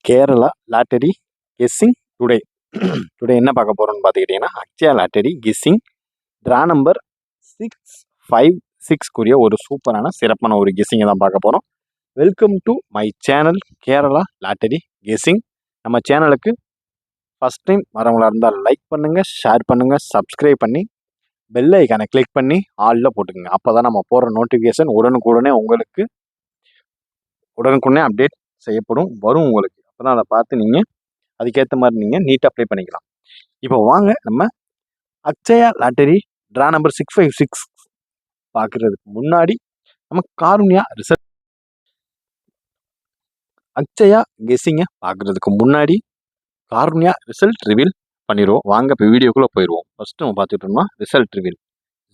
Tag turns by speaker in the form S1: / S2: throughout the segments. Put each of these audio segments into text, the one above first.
S1: Kerala lottery guessing today. Today என்ன பார்க்க போகிறோம்னு பார்த்துக்கிட்டிங்கன்னா, Akshaya lottery guessing draw number 656 ஒரு சூப்பரான சிறப்பான ஒரு கெஸ்ஸிங்கை தான் பார்க்க போகிறோம். Welcome to my channel Kerala lottery guessing. நம்ம சேனலுக்கு ஃபஸ்ட் டைம் வரவங்களா இருந்தால் லைக் பண்ணுங்கள், ஷேர் பண்ணுங்கள், சப்ஸ்கிரைப் பண்ணி பெல் ஐக்கானை கிளிக் பண்ணி ஆலில் போட்டுக்கோங்க. அப்போ தான் நம்ம போடுற நோட்டிஃபிகேஷன் உடனுக்குடனே அப்டேட் செய்யப்படும், வரும் உங்களுக்கு. அப்போ தான் அதை பார்த்து நீங்கள் அதுக்கேற்ற மாதிரி நீங்கள் நீட்டாக அப்ளை பண்ணிக்கலாம். இப்போ வாங்க நம்ம அக்ஷயா லாட்டரி ட்ரா நம்பர் 656 பார்க்குறதுக்கு முன்னாடி நம்ம காருண்யா ரிசல்ட் அக்ஷயா கெஸ்ஸிங்கை பார்க்குறதுக்கு முன்னாடி காருண்யா ரிசல்ட் ரிவீல் பண்ணிடுவோம். வாங்க இப்போ வீடியோக்குள்ளே போயிடுவோம். ஃபஸ்ட்டு நம்ம பார்த்துட்டோம்னா ரிசல்ட் ரிவீல்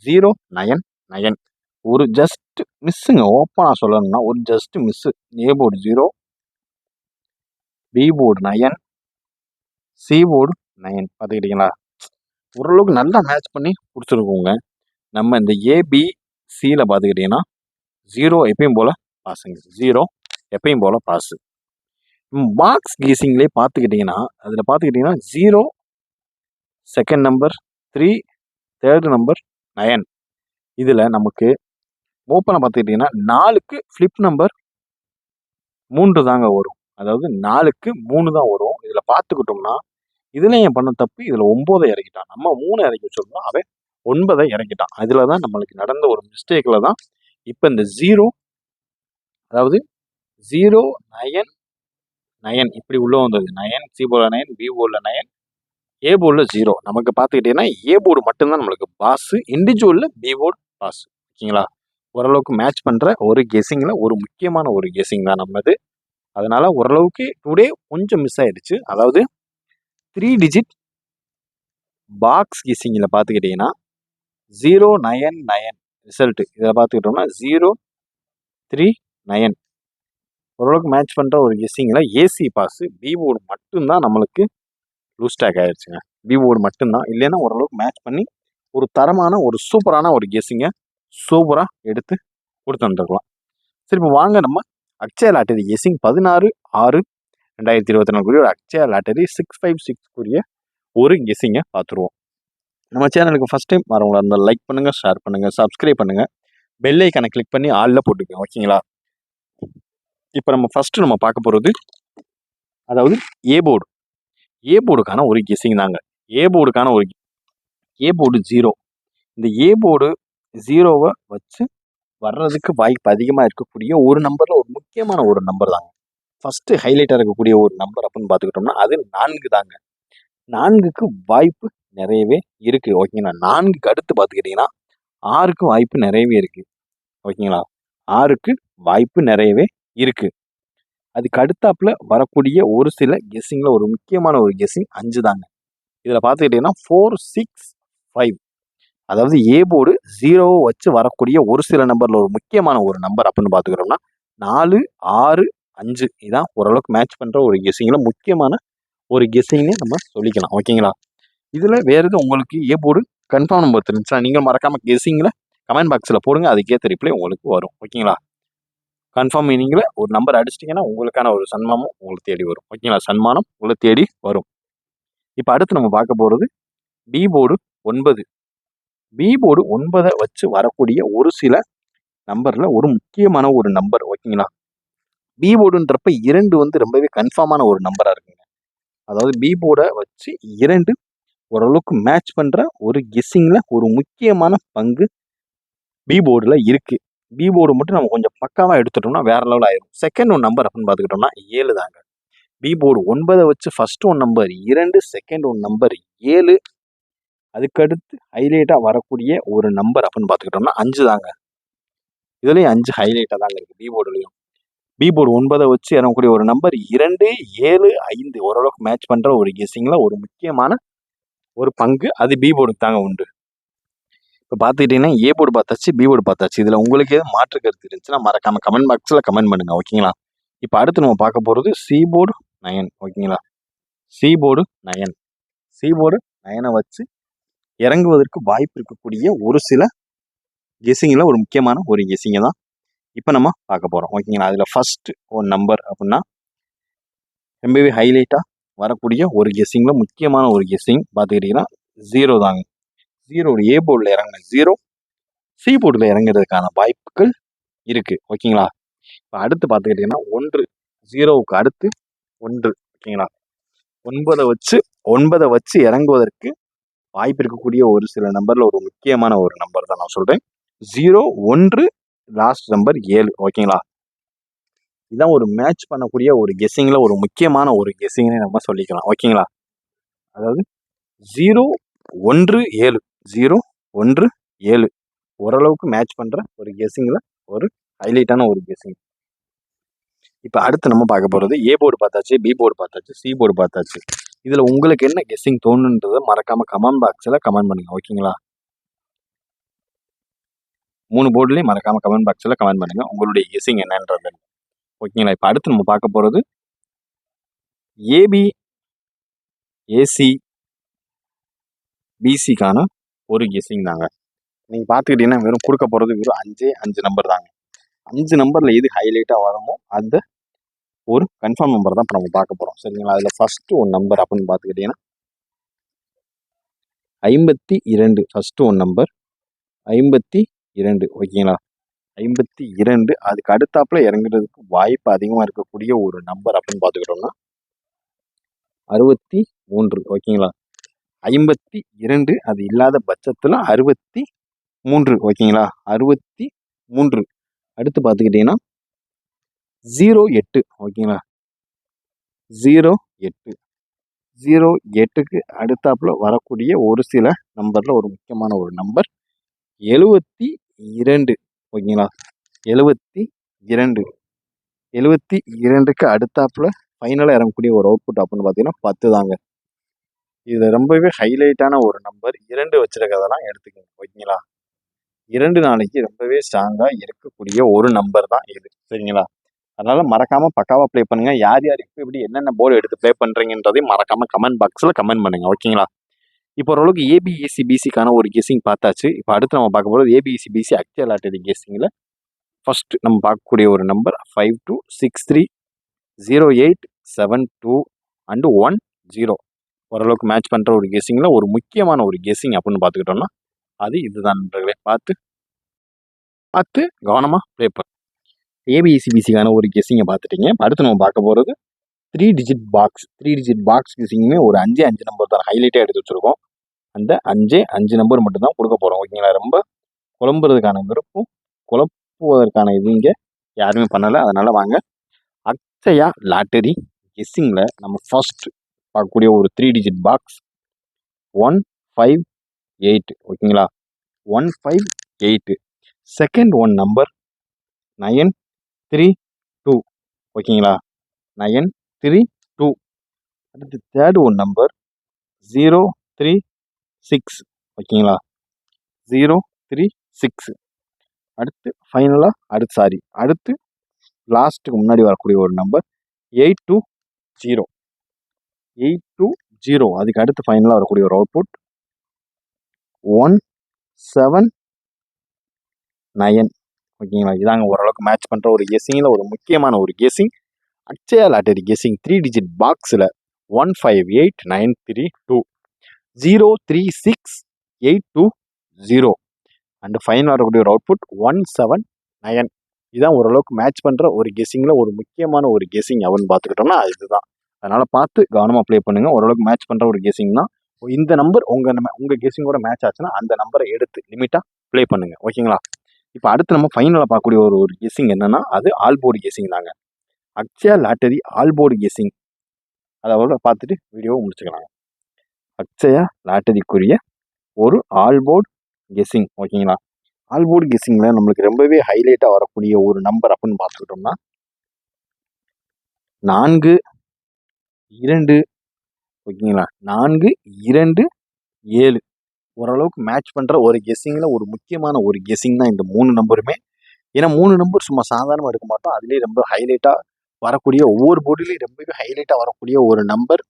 S1: 099 ஒரு ஜஸ்ட் மிஸ்ஸுங்க. ஓப்பனாக சொல்லணும்னா ஒரு just miss. A board 0, B board 9, C board 9 பார்த்துக்கிட்டிங்களா? ஓரளவுக்கு நல்லா மேட்ச் பண்ணி கொடுத்துருக்கோங்க. நம்ம இந்த ஏபிசியில் பார்த்துக்கிட்டிங்கன்னா 0 எப்பயும் போல் பாஸுங்க. 0 எப்பயும் போல் பாஸு. பாக்ஸ் கீசிங்லேயே பார்த்துக்கிட்டிங்கன்னா அதில் பார்த்துக்கிட்டிங்கன்னா 0 செகண்ட் நம்பர், 3 தேர்டு நம்பர், 9 இதில் நமக்கு ஓப்பனாக பார்த்துக்கிட்டிங்கன்னா 4க்கு ஃப்ளிப் நம்பர் 3 தாங்க வரும். அதாவது 4க்கு 3 தான் வரும். இதில் பார்த்துக்கிட்டோம்னா இதில் ஏன் பண்ண தப்பு, இதில் 9 இறக்கிட்டான். நம்ம 3 இறக்கி வச்சோம்னா அவன் 9 இறக்கிட்டான். அதில் தான் நம்மளுக்கு நடந்த ஒரு மிஸ்டேக்கில் தான் இப்போ இந்த 0, அதாவது 099 இப்படி உள்ளே வந்தது. 9 சி போர்டில் 9, பி போர்டில் 9, ஏ போர்டில் 0. நமக்கு பார்த்துக்கிட்டிங்கன்னா ஏ போர்டு மட்டும்தான் நம்மளுக்கு பாஸு, இண்டிவிஜுவலில் பி போர்டு பாஸு. ஓகேங்களா? ஓரளவுக்கு மேட்ச் பண்ணுற ஒரு கெஸ்ஸிங்கில் ஒரு முக்கியமான ஒரு கெஸ்ஸிங் தான் நம்மது. அதனால் ஓரளவுக்கு டுடே கொஞ்சம் மிஸ் ஆகிடுச்சு. அதாவது 3 டிஜிட் பாக்ஸ் கெஸ்ஸிங்கில் பார்த்துக்கிட்டிங்கன்னா 099 ரிசல்ட்டு. இதில் பார்த்துக்கிட்டோம்னா 039 ஓரளவுக்கு மேட்ச் பண்ணுற ஒரு கெஸ்ஸிங்கில் ஏசி பாஸு. பி போர்டு மட்டும்தான் நம்மளுக்கு லூஸ் ஸ்டாக் ஆகிடுச்சுங்க. பி போர்டு மட்டும்தான். இல்லைன்னா ஓரளவுக்கு மேட்ச் பண்ணி ஒரு தரமான ஒரு சூப்பரான ஒரு கெஸ்ஸிங்கை சூப்பராக எடுத்து கொடுத்துருக்கலாம். சரி, இப்போ வாங்க நம்ம அக்ஷயா லாட்டரி கெஸ்ஸிங் 16/6/2024 ஒரு அக்ஷயா லாட்டரி 656 ஒரு கெஸ்ஸிங்கை பார்த்துருவோம். நம்ம சேனலுக்கு ஃபஸ்ட் டைம் வரவங்களா இருந்தால் லைக் பண்ணுங்கள், ஷேர் பண்ணுங்கள், சப்ஸ்கிரைப் பண்ணுங்கள், பெல் ஐக்கானை கிளிக் பண்ணி ஆலில் போட்டுக்கோங்க. ஓகேங்களா? இப்போ நம்ம ஃபஸ்ட்டு நம்ம பார்க்க போகிறது அதாவது ஏ போர்டு. ஏ போர்டுக்கான ஒரு கெஸ்ஸிங் தாங்க. ஏ போர்டுக்கான ஒரு ஏ போர்டு 0. இந்த ஏ போர்டு 0வை வச்சு வர்றதுக்கு வாய்ப்பு அதிகமாக இருக்கக்கூடிய ஒரு நம்பரில் ஒரு முக்கியமான ஒரு நம்பர் தாங்க. ஃபஸ்ட்டு ஹைலைட்டாக இருக்கக்கூடிய ஒரு நம்பர் அப்படின்னு பார்த்துக்கிட்டோம்னா அது 4 தாங்க. 4க்கு வாய்ப்பு நிறையவே இருக்குது. ஓகேங்களா? 4க்கு அடுத்து பார்த்துக்கிட்டிங்கன்னா 6க்கு வாய்ப்பு நிறையவே இருக்குது. ஓகேங்களா? 6க்கு வாய்ப்பு நிறையவே இருக்குது. அதுக்கு அடுத்தாப்புல வரக்கூடிய ஒரு சில கெஸ்ஸிங்கில் ஒரு முக்கியமான ஒரு கெஸ்ஸிங் 5 தாங்க. இதில் பார்த்துக்கிட்டிங்கன்னா 465, அதாவது ஏ போர்டு 0 வச்சு வரக்கூடிய ஒரு சில நம்பரில் ஒரு முக்கியமான ஒரு நம்பர் அப்படின்னு பார்த்துக்கிட்டோம்னா 4, 6, 5 இதான் ஓரளவுக்கு மேட்ச் பண்ணுற ஒரு கெஸ்ஸிங்கில் முக்கியமான ஒரு கெஸ்ஸிங்னே நம்ம சொல்லிக்கலாம். ஓகேங்களா? இதில் வேறு எதுவும் உங்களுக்கு ஏ போர்டு கன்ஃபார்ம் நம்பர் தெரிஞ்சுன்னா நீங்கள் மறக்காமல் கெஸ்ஸிங்கில் கமெண்ட் பாக்ஸில் போடுங்க. அதுக்கேற்ற ரிப்ளை உங்களுக்கு வரும். ஓகேங்களா? கன்ஃபார்ம் மீனிங்கில் ஒரு நம்பர் அடிச்சிட்டிங்கன்னா உங்களுக்கான ஒரு சன்மானம் உங்களை தேடி வரும். ஓகேங்களா? சன்மானம் உங்களை தேடி வரும். இப்போ அடுத்து நம்ம பார்க்க போகிறது பி போர்டு 9. பி போர்டு 9 வச்சு வரக்கூடிய ஒரு சில நம்பரில் ஒரு முக்கியமான ஒரு நம்பர். ஓகேங்களா? பி போர்டுன்றப்ப 2 ரொம்பவே கன்ஃபார்மான ஒரு நம்பராக இருக்குங்க. அதாவது பி போர்டை வச்சு 2 ஓரளவுக்கு மேட்ச் பண்ணுற ஒரு கெஸ்ஸிங்கில் ஒரு முக்கியமான பங்கு பி போர்டில் இருக்குது. பி போர்டு மட்டும் நம்ம கொஞ்சம் பக்காவாக எடுத்துட்டோம்னா வேறு லெவல் ஆயிடும். செகண்ட் ஒன் நம்பர் அப்படின்னு பார்த்துக்கிட்டோம்னா 7 தாங்க. பி போர்டு 9 வச்சு first one number 2, second one number 7, அதுக்கடுத்து ஹைலைட்டாக வரக்கூடிய ஒரு நம்பர் அப்படின்னு பார்த்துக்கிட்டோம்னா 5 தாங்க. இதுலேயும் 5 ஹைலைட்டாக தாங்க இருக்குது பி போர்டுலையும். பி போர்டு 9 வச்சு இறங்கக்கூடிய ஒரு நம்பர் 2, 7, 5 ஓரளவுக்கு மேட்ச் பண்ணுற ஒரு கெஸ்ஸிங்கில் ஒரு முக்கியமான ஒரு பங்கு அது பி போர்டுக்கு தாங்க உண்டு. இப்போ பார்த்துக்கிட்டிங்கன்னா ஏ போர்டு பார்த்தாச்சு, பி போர்டு பார்த்தாச்சு. இதில் உங்களுக்கு எதுவும் மாற்று கருத்து இருந்துச்சுன்னா மறக்காமல் கமெண்ட் பாக்ஸில் கமெண்ட் பண்ணுங்கள். ஓகேங்களா? இப்போ அடுத்து நம்ம பார்க்க போகிறது சி போர்டு 9. ஓகேங்களா? C board 9. சி போர்டு 9 வச்சு இறங்குவதற்கு வாய்ப்பு இருக்கக்கூடிய ஒரு சில கெஸ்ஸிங்கில் ஒரு முக்கியமான ஒரு கெஸ்ஸிங்கை தான் இப்போ நம்ம பார்க்க போகிறோம். ஓகேங்களா? அதில் ஃபஸ்ட்டு ஒரு நம்பர் அப்படின்னா ரொம்பவே ஹைலைட்டாக வரக்கூடிய ஒரு கெஸ்ஸிங்கில் முக்கியமான ஒரு கெஸ்ஸிங் பார்த்துக்கிட்டிங்கன்னா 0 தாங்க. 0 ஏ போர்டில் இறங்கின 0 சி போர்டில் இறங்குறதுக்கான வாய்ப்புகள் இருக்குது. ஓகேங்களா? இப்போ அடுத்து பார்த்துக்கிட்டிங்கன்னா 1 0வுக்கு அடுத்து 1 ஓகேங்களா? 9 வச்சு இறங்குவதற்கு வாய்ப்பு இருக்கக்கூடிய ஒரு சில நம்பரில் ஒரு முக்கியமான ஒரு நம்பர் தான் நான் சொல்கிறேன். 0 1 லாஸ்ட் நம்பர் 7 ஓகேங்களா? இதான் ஒரு மேட்ச் பண்ணக்கூடிய ஒரு கெஸ்ஸிங்கில் ஒரு முக்கியமான ஒரு கெஸ்ஸிங்னே நம்ம சொல்லிக்கலாம். ஓகேங்களா? அதாவது 0 1 7 0 1 7 ஓரளவுக்கு மேட்ச் பண்ணுற ஒரு கெஸ்ஸிங்கில் ஒரு ஹைலைட்டான ஒரு கெஸ்ஸிங். இப்போ அடுத்து நம்ம பார்க்க போகிறது ஏ போர்டு பார்த்தாச்சு, பி போர்டு பார்த்தாச்சு, சி போர்டு பார்த்தாச்சு. இதில் உங்களுக்கு என்ன கெஸ்ஸிங் தோணுன்றதை மறக்காமல் கமெண்ட் பாக்ஸில் கமெண்ட் பண்ணுங்கள். ஓகேங்களா? 3 போர்டுலேயும் மறக்காமல் கமெண்ட் பாக்ஸில் கமெண்ட் பண்ணுங்கள் உங்களுடைய கெஸ்ஸிங் என்னன்றது. ஓகேங்களா? இப்போ அடுத்து நம்ம பார்க்க போகிறது ஏபி ஏசி பிசிக்கான ஒரு கெஸ்ஸிங் தாங்க. நீங்கள் பார்த்துக்கிட்டீங்கன்னா வெறும் கொடுக்க போகிறது வெறும் 5 நம்பர் தாங்க. 5 நம்பரில் எது ஹைலைட்டாக வருமோ அந்த ஒரு கன்ஃபார்ம் நம்பர் தான் இப்போ நம்ம பார்க்க போகிறோம். சரிங்களா? அதில் ஃபஸ்ட்டு ஒரு நம்பர் அப்படின்னு பார்த்துக்கிட்டிங்கன்னா 52 ஃபஸ்ட்டு ஒரு நம்பர் 52 ஓகேங்களா? 52 அதுக்கு அடுத்தாப்புல இறங்குறதுக்கு வாய்ப்பு அதிகமாக இருக்கக்கூடிய ஒரு நம்பர் அப்படின்னு பார்த்துக்கிட்டோம்னா 63 ஓகேங்களா? 52 அது இல்லாத பட்சத்தில் 63 ஓகேங்களா? 63 அடுத்து பார்த்துக்கிட்டிங்கன்னா 08 ஓகேங்களா? 08க்கு அடுத்தாப்புல வரக்கூடிய ஒரு சில நம்பரில் ஒரு முக்கியமான ஒரு நம்பர் 72 ஓகேங்களா? 72க்கு அடுத்தாப்புல ஃபைனலாக இறங்கக்கூடிய ஒரு அவுட்புட் அப்படின்னு பார்த்தீங்கன்னா 10 தாங்க. இது ரொம்பவே ஹைலைட்டான ஒரு நம்பர். 2 வச்சிருக்கிறதெல்லாம் எடுத்துக்கோங்க. ஓகேங்களா? 2 நாளைக்கு ரொம்பவே ஸ்ட்ராங்காக இருக்கக்கூடிய ஒரு நம்பர் தான் இது. சரிங்களா? அதனால மறக்காம பக்காவா ப்ளே பண்ணுங்க. யார் யார் எப்படி என்னென்ன போர்டு எடுத்து ப்ளே பண்றீங்கன்றதையும் மறக்காம கமெண்ட் பாக்ஸில் கமெண்ட் பண்ணுங்க. ஓகேங்களா? இப்போ ஓரளவுக்கு ஏபிஎஸ்சி பிசிக்கான ஒரு கெஸ்ஸிங் பார்த்தாச்சு. இப்போ அடுத்து நம்ம பார்க்க போகிறது ஏபிஎஸ்சி பிசி ஆக்சுவல் லாட்டரி கெஸ்ஸிங்கில் ஃபர்ஸ்ட் நம்ம பார்க்கக்கூடிய ஒரு நம்பர் 52630872 அண்ட் 10 ஓரளவுக்கு மேட்ச் பண்ணுற ஒரு கெஸ்ஸிங்கில் ஒரு முக்கியமான ஒரு கெஸ்ஸிங் அப்படின்னு பார்த்துக்கிட்டோம்னா அது இதுதான் நண்பர்களே. பார்த்து கவனமாக ப்ளே பண்ணு. ஏபிஎஸ்சிபிசிக்கான ஒரு கெஸ்ஸிங்கை பார்த்துட்டீங்க. அடுத்து நம்ம பார்க்க போகிறது 3 டிஜிட் பாக்ஸ் கெஸ்ஸிங்குமே ஒரு 5 நம்பர் தான் ஹைலைட்டாக எடுத்து வச்சுருக்கோம். அந்த 5 நம்பர் மட்டும்தான் கொடுக்க போகிறோம். ஓகேங்களா? ரொம்ப குழம்புறதுக்கான விருப்பம் குழப்புவதற்கான இது இங்கே யாருமே பண்ணலை. அதனால் வாங்க அக்ஷயா லாட்டரி கெஸ்ஸிங்கில் நம்ம ஃபர்ஸ்ட் பார்க்கக்கூடிய ஒரு 3 டிஜிட் பாக்ஸ் 158 ஓகேங்களா? 158 செகண்ட் ஒன் நம்பர் 932 ஓகேங்களா? 932 அடுத்து தேர்ட் ஒன் நம்பர் 036 ஓகேங்களா? 036 அடுத்து ஃபைனலாக அடுத்து லாஸ்ட்டுக்கு முன்னாடி வரக்கூடிய ஒரு நம்பர் 820 அதுக்கு அடுத்து ஃபைனலாக வரக்கூடிய ஒரு அவுட்புட் 179 ஓகேங்களா? இதாங்க ஓரளவுக்கு மேட்ச் பண்ணுற ஒரு கெஸ்ஸிங்கில் ஒரு முக்கியமான ஒரு guessing Akshaya lottery guessing 3 digit பாக்ஸில் 158932 036 அண்ட் ஃபைனல் வரக்கூடிய ஒரு அவுட்புட் 179 இதான் ஓரளவுக்கு மேட்ச் பண்ணுற ஒரு கெஸ்ஸிங்கில் ஒரு முக்கியமான ஒரு கெஸ்ஸிங் அப்படின்னு பார்த்துக்கிட்டோம்னா இதுதான். அதனால் பார்த்து கவனமாக ப்ளே பண்ணுங்கள். ஓரளவுக்கு மேட்ச் பண்ணுற ஒரு கெஸ்ஸிங்னா இந்த நம்பர் உங்கள் கெஸ்ஸிங்கோட மேட்ச் ஆச்சுன்னா அந்த நம்பரை எடுத்து லிமிட்டாக ப்ளே பண்ணுங்கள். ஓகேங்களா? இப்போ அடுத்து நம்ம ஃபைனலாக பார்க்கக்கூடிய ஒரு கெஸ்ஸிங் என்னன்னா அது ஆல் போர்டு கெஸ்ஸிங் தாங்க. Akshaya lottery all board guessing அதோட பார்த்துட்டு வீடியோவை முடிச்சுக்கலாங்க. அக்ஷயா லாட்டரிக்குரிய ஒரு ஆல் போர்டு கெஸ்ஸிங் ஓகேங்களா? ஆல் போர்டு கெஸ்ஸிங்கில் நம்மளுக்கு ரொம்பவே ஹைலைட்டாக வரக்கூடிய ஒரு நம்பர் அப்படின்னு பார்த்துக்கிட்டோம்னா 42 ஓகேங்களா? 427 ஓரளவுக்கு மேட்ச் பண்ணுற ஒரு கெஸ்ஸிங்கில் ஒரு முக்கியமான ஒரு கெஸ்ஸிங் தான் இந்த 3 நம்பருமே. ஏன்னா 3 நம்பர் சும்மா சாதாரணமாக எடுக்க மாட்டோம். அதுலேயே ரொம்ப ஹைலைட்டாக வரக்கூடிய ஒவ்வொரு போர்டுலேயும் ரொம்பவே ஹைலைட்டாக வரக்கூடிய ஒரு நம்பர்.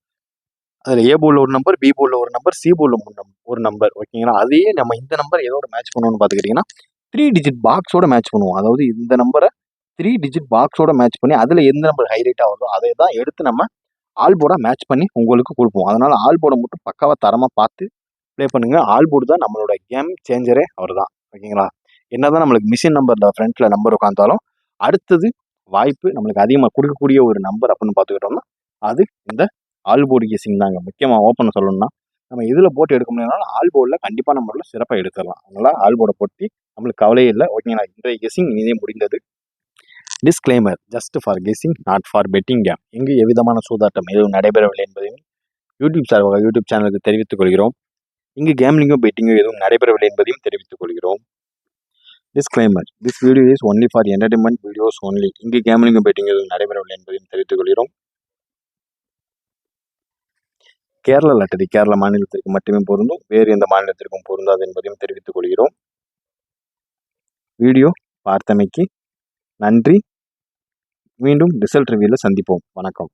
S1: அதில் ஏ போர்டில் ஒரு நம்பர், பி போர்டில் ஒரு நம்பர், சி போர்டில் ஒரு நம்பர் ஓகேங்களா? அதையே நம்ம இந்த நம்பர் எதோட மேட்ச் பண்ணுவோம்னு பார்த்துக்கிட்டிங்கன்னா 3 டிஜிட் பாக்ஸோட மேட்ச் பண்ணுவோம். அதாவது இந்த நம்பரை 3 டிஜிட் பாக்ஸோட மேட்ச் பண்ணி அதில் எந்த நம்பர் ஹைலைட்டாக வருதோ அதை தான் எடுத்து நம்ம ஆல் போர்டாக மேட்ச் பண்ணி உங்களுக்கு கொடுப்போம். அதனால் ஆல் போர்டை மட்டும் பக்காவாக தரமாக பார்த்து ப்ளே பண்ணுங்கள். ஆல் போர்டு தான் நம்மளோட கேம் சேஞ்சரே அவர் தான். ஓகேங்களா? என்ன தான் நம்மளுக்கு மிஷின் நம்பரில் ஃப்ரண்ட்டில் நம்பர் உட்காந்தாலும் அடுத்தது வாய்ப்பு நம்மளுக்கு அதிகமாக கொடுக்கக்கூடிய ஒரு நம்பர் அப்படின்னு பார்த்துக்கிட்டோம்னா அது இந்த ஆல் போர்டு கெஸிங் தாங்க. முக்கியமாக ஓப்பன் சொல்லணும்னா நம்ம இதில் போட்டு எடுக்க முடியாதுனாலும் ஆல் போர்டில் கண்டிப்பாக நம்மளால சிறப்பாக எடுத்துடலாம். அதனால் ஆல் போர்டை போட்டு நம்மளுக்கு கவலையே இல்லை. ஓகேங்களா? இன்றைய கெஸிங் இனிதே முடிந்தது. Disclaimer just for guessing not for betting game. இங்கு எவ்விதமான சூதாட்டம் எதுவும் நடைபெறவில்லை என்பதையும் யூடியூப் சார்பாக யூடியூப் சேனலுக்கு தெரிவித்துக் கொள்கிறோம். இங்கு கேம்லிங்கோ பெட்டிங்கோ எதுவும் நடைபெறவில்லை என்பதையும் தெரிவித்துக் கொள்கிறோம். Disclaimer this video is only for entertainment videos only. இங்கு கேம்லிங்கோ பெட்டிங்கோ எதுவும் நடைபெறவில்லை என்பதையும் தெரிவித்துக் கொள்கிறோம். கேரளா லாட்டரி கேரளா மாநிலத்திற்கு மட்டுமே பொருந்தும், வேறு எந்த மாநிலத்திற்கும் பொருந்தாது என்பதையும் தெரிவித்துக் கொள்கிறோம். வீடியோ பார்த்தமைக்கு நன்றி. மீண்டும் ரிசல்ட் ரிவ்யூவில் சந்திப்போம். வணக்கம்.